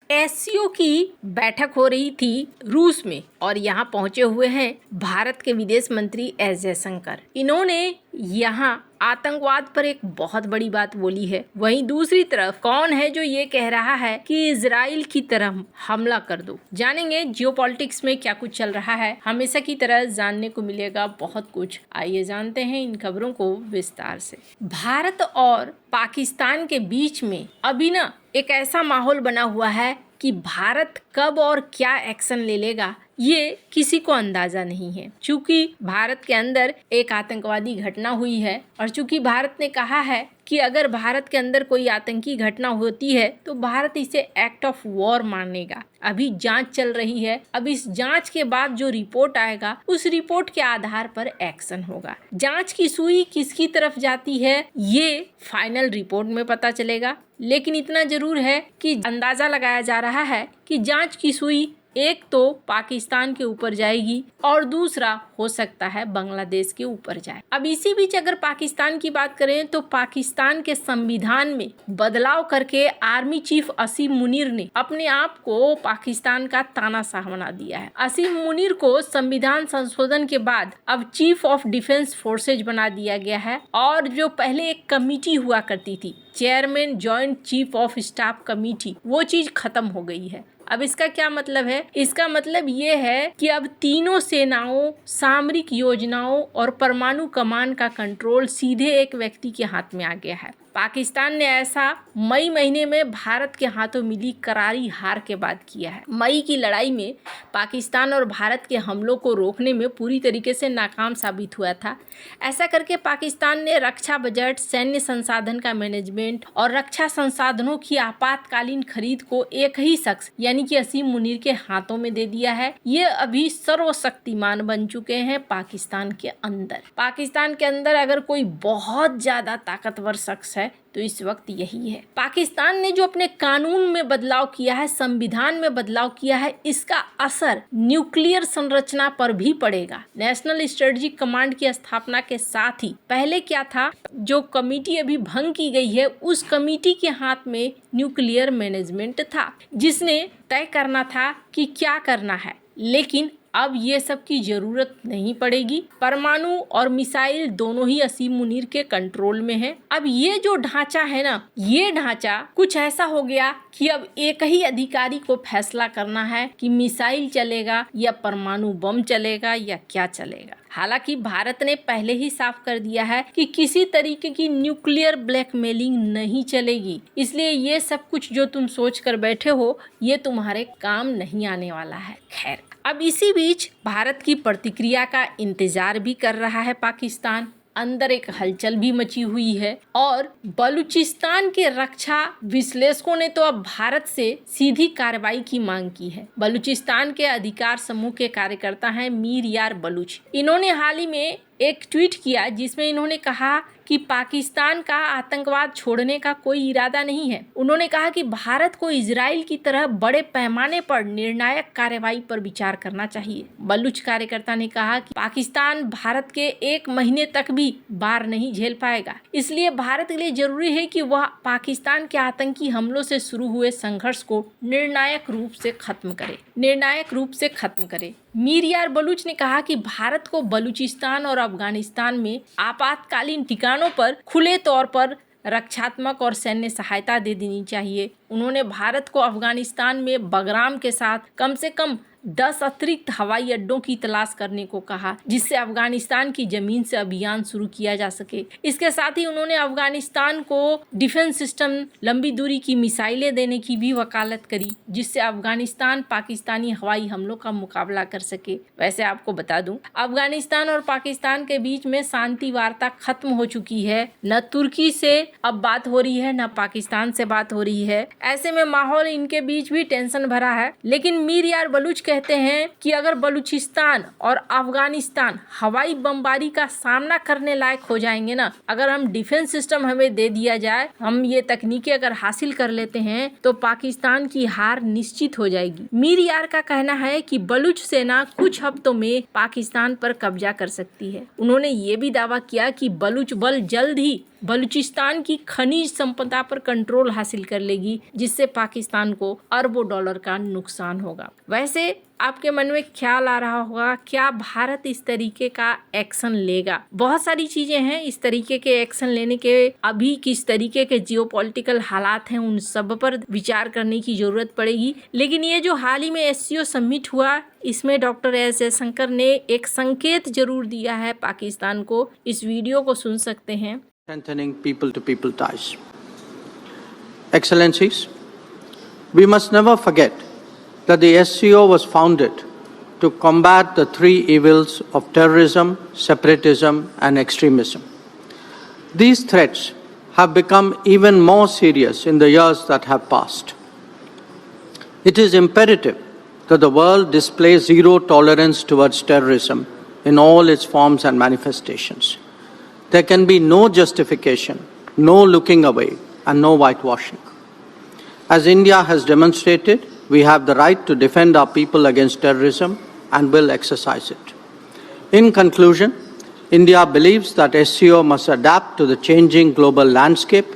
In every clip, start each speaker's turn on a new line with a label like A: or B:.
A: SCO की बैठक हो रही थी रूस में और यहाँ पहुंचे हुए हैं भारत के विदेश मंत्री एस जयशंकर। इन्होंने यहाँ आतंकवाद पर एक बहुत बड़ी बात बोली है। वहीं दूसरी तरफ कौन है जो ये कह रहा है कि इजराइल की तरफ हमला कर दो। जानेंगे जियोपॉलिटिक्स में क्या कुछ चल रहा है। हमेशा की तरह जानने को मिलेगा बहुत कुछ। आइए जानते हैं इन खबरों को विस्तार से। भारत और पाकिस्तान के बीच में अभी ना एक ऐसा माहौल बना हुआ है कि भारत कब और क्या एक्शन ले लेगा ये किसी को अंदाजा नहीं है। चूंकि भारत के अंदर एक आतंकवादी घटना हुई है और चूंकि भारत ने कहा है कि अगर भारत के अंदर कोई आतंकी घटना होती है तो भारत इसे एक्ट ऑफ वॉर मानेगा। अभी जांच चल रही है। अब इस जांच के बाद जो रिपोर्ट आएगा उस रिपोर्ट के आधार पर एक्शन होगा। जांच की सुई किसकी तरफ जाती है ये फाइनल रिपोर्ट में पता चलेगा। लेकिन इतना जरूर है कि अंदाजा लगाया जा रहा है कि जांच की सुई एक तो पाकिस्तान के ऊपर जाएगी और दूसरा हो सकता है बांग्लादेश के ऊपर जाए। अब इसी बीच अगर पाकिस्तान की बात करें तो पाकिस्तान के संविधान में बदलाव करके आर्मी चीफ असीम मुनीर ने अपने आप को पाकिस्तान का तानाशाह बना दिया है। असीम मुनीर को संविधान संशोधन के बाद अब चीफ ऑफ डिफेंस फोर्सेज बना दिया गया है और जो पहले एक कमेटी हुआ करती थी chairman joint chief of staff committee, वो चीज खत्म हो गई है। अब इसका क्या मतलब है? इसका मतलब ये है कि अब तीनों सेनाओं, सामरिक योजनाओं और परमाणु कमान का कंट्रोल सीधे एक व्यक्ति के हाथ में आ गया है। पाकिस्तान ने ऐसा मई महीने में भारत के हाथों मिली करारी हार के बाद किया है। मई की लड़ाई में पाकिस्तान और भारत के हमलों को रोकने में पूरी तरीके से नाकाम साबित हुआ था। ऐसा करके पाकिस्तान ने रक्षा बजट, सैन्य संसाधन का मैनेजमेंट और रक्षा संसाधनों की आपातकालीन खरीद को एक ही शख्स यानी कि असीम मुनीर के हाथों में दे दिया है। ये अभी सर्वशक्तिमान बन चुके हैं पाकिस्तान के अंदर। पाकिस्तान के अंदर अगर कोई बहुत ज्यादा ताकतवर शख्स है तो इस वक्त यही है। पाकिस्तान ने जो अपने कानून में बदलाव किया है, संविधान में बदलाव किया है, इसका असर न्यूक्लियर संरचना पर भी पड़ेगा। नेशनल स्ट्रेटेजिक कमांड की स्थापना के साथ ही पहले क्या था, जो कमेटी अभी भंग की गई है उस कमेटी के हाथ में न्यूक्लियर मैनेजमेंट था जिसने तय करना था कि क्या करना है। लेकिन अब ये सब की जरूरत नहीं पड़ेगी। परमाणु और मिसाइल दोनों ही असीम मुनीर के कंट्रोल में है। अब ये जो ढांचा है ना, ये ढांचा कुछ ऐसा हो गया कि अब एक ही अधिकारी को फैसला करना है कि मिसाइल चलेगा या परमाणु बम चलेगा या क्या चलेगा। हालांकि भारत ने पहले ही साफ कर दिया है कि किसी तरीके की न्यूक्लियर ब्लैकमेलिंग नहीं चलेगी। इसलिए ये सब कुछ जो तुम सोच कर बैठे हो ये तुम्हारे काम नहीं आने वाला है। खैर, अब इसी बीच भारत की प्रतिक्रिया का इंतजार भी कर रहा है पाकिस्तान। अंदर एक हलचल भी मची हुई है और बलूचिस्तान के रक्षा विश्लेषकों ने तो अब भारत से सीधी कार्रवाई की मांग की है। बलूचिस्तान के अधिकार समूह के कार्यकर्ता हैं मीर यार बलूच। इन्होंने हाल ही में एक ट्वीट किया जिसमें इन्होंने कहा कि पाकिस्तान का आतंकवाद छोड़ने का कोई इरादा नहीं है। उन्होंने कहा कि भारत को इजराइल की तरह बड़े पैमाने पर निर्णायक कार्रवाई पर विचार करना चाहिए। बलूच कार्यकर्ता ने कहा कि पाकिस्तान भारत के 1 महीने तक भी बार नहीं झेल पाएगा। इसलिए भारत के लिए जरूरी है कि वह पाकिस्तान के आतंकी हमलों से शुरू हुए संघर्ष को निर्णायक रूप से खत्म करे। मीर यार बलूच ने कहा कि भारत को बलूचिस्तान और अफगानिस्तान में आपातकालीन ठिकानों पर खुले तौर पर रक्षात्मक और सैन्य सहायता दे देनी चाहिए। उन्होंने भारत को अफगानिस्तान में बगराम के साथ कम से कम 10 अतिरिक्त हवाई अड्डों की तलाश करने को कहा जिससे अफगानिस्तान की जमीन से अभियान शुरू किया जा सके। इसके साथ ही उन्होंने अफगानिस्तान को डिफेंस सिस्टम, लंबी दूरी की मिसाइलें देने की भी वकालत करी जिससे अफगानिस्तान पाकिस्तानी हवाई हमलों का मुकाबला कर सके। वैसे आपको बता दूं, अफगानिस्तान और पाकिस्तान के बीच में शांति वार्ता खत्म हो चुकी है। न तुर्की से अब बात हो रही है न पाकिस्तान से बात हो रही है। ऐसे में माहौल इनके बीच भी टेंशन भरा है। लेकिन मीर यार बलूच कहते हैं कि अगर बलूचिस्तान और अफगानिस्तान हवाई बमबारी का सामना करने लायक हो जाएंगे ना, अगर हम डिफेंस सिस्टम हमें दे दिया जाए, हम ये तकनीकें अगर हासिल कर लेते हैं तो पाकिस्तान की हार निश्चित हो जाएगी। मीर यार का कहना है कि बलूच सेना कुछ हफ्तों में पाकिस्तान पर कब्जा कर सकती है। उन्होंने ये भी दावा किया कि बलूच बल जल्द ही बलूचिस्तान की खनिज संपदा पर कंट्रोल हासिल कर लेगी, जिससे पाकिस्तान को अरबों डॉलर का नुकसान होगा। वैसे आपके मन में ख्याल आ रहा होगा, क्या भारत इस तरीके का एक्शन लेगा? बहुत सारी चीजें हैं इस तरीके के एक्शन लेने के। अभी किस तरीके के जियोपॉलिटिकल हालात हैं, उन सब पर विचार करने की जरूरत पड़ेगी। लेकिन ये जो हाल ही में एससीओ समिट हुआ, इसमें डॉक्टर एस जयशंकर ने एक संकेत जरूर दिया है पाकिस्तान को। इस वीडियो को सुन सकते हैं।
B: Strengthening people-to-people ties. Excellencies, we must never forget that the SCO was founded to combat the three evils of terrorism, separatism, and extremism. These threats have become even more serious in the years that have passed. It is imperative that the world display zero tolerance towards terrorism in all its forms and manifestations. There can be no justification, no looking away, and no whitewashing. As India has demonstrated, we have the right to defend our people against terrorism and will exercise it. In conclusion, India believes that SCO must adapt to the changing global landscape,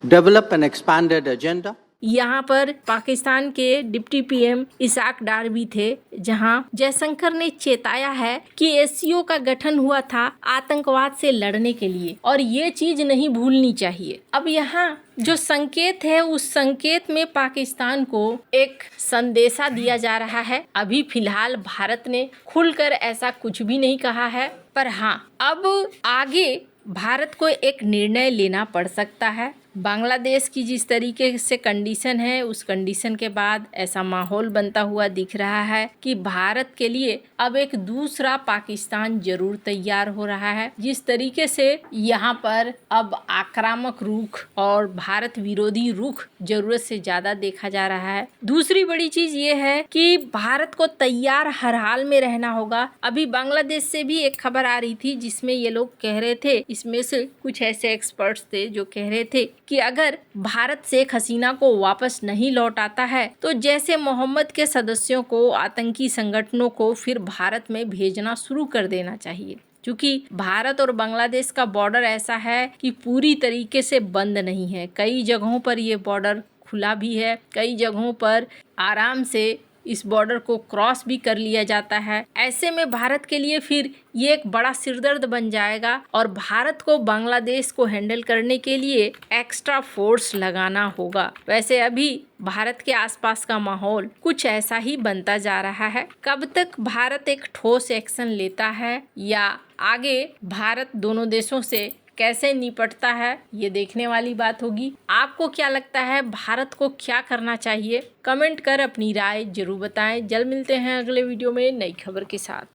B: develop an expanded agenda.
A: यहाँ पर पाकिस्तान के deputy PM Isaac डार भी थे, जहाँ जयशंकर ने चेताया है कि SCO का गठन हुआ था आतंकवाद से लड़ने के लिए और ये चीज नहीं भूलनी चाहिए। अब यहाँ जो संकेत है, उस संकेत में पाकिस्तान को एक संदेशा दिया जा रहा है। अभी फिलहाल भारत ने खुलकर ऐसा कुछ भी नहीं कहा है, पर हाँ, अब आगे भारत को एक निर्णय लेना पड़ सकता है। बांग्लादेश की जिस तरीके से कंडीशन है, उस कंडीशन के बाद ऐसा माहौल बनता हुआ दिख रहा है कि भारत के लिए अब एक दूसरा पाकिस्तान जरूर तैयार हो रहा है। जिस तरीके से यहाँ पर अब आक्रामक रुख और भारत विरोधी रुख जरूरत से ज्यादा देखा जा रहा है। दूसरी बड़ी चीज ये है कि भारत को तैयार हर हाल में रहना होगा। अभी बांग्लादेश से भी एक खबर आ रही थी जिसमें ये लोग कह रहे थे, इसमें से कुछ ऐसे एक्सपर्ट्स थे जो कह रहे थे कि अगर भारत शेख हसीना को वापस नहीं लौटाता है तो जैसे मोहम्मद के सदस्यों को, आतंकी संगठनों को फिर भारत में भेजना शुरू कर देना चाहिए। क्योंकि भारत और बांग्लादेश का बॉर्डर ऐसा है कि पूरी तरीके से बंद नहीं है। कई जगहों पर ये बॉर्डर खुला भी है, कई जगहों पर आराम से इस बॉर्डर को क्रॉस भी कर लिया जाता है। ऐसे में भारत के लिए फिर ये एक बड़ा सिरदर्द बन जाएगा और भारत को बांग्लादेश को हैंडल करने के लिए एक्स्ट्रा फोर्स लगाना होगा। वैसे अभी भारत के आसपास का माहौल कुछ ऐसा ही बनता जा रहा है। कब तक भारत एक ठोस एक्शन लेता है या आगे भारत दोनों देशों से कैसे निपटता है, ये देखने वाली बात होगी। आपको क्या लगता है, भारत को क्या करना चाहिए? कमेंट कर अपनी राय जरूर बताएं। जल्द मिलते हैं अगले वीडियो में नई खबर के साथ।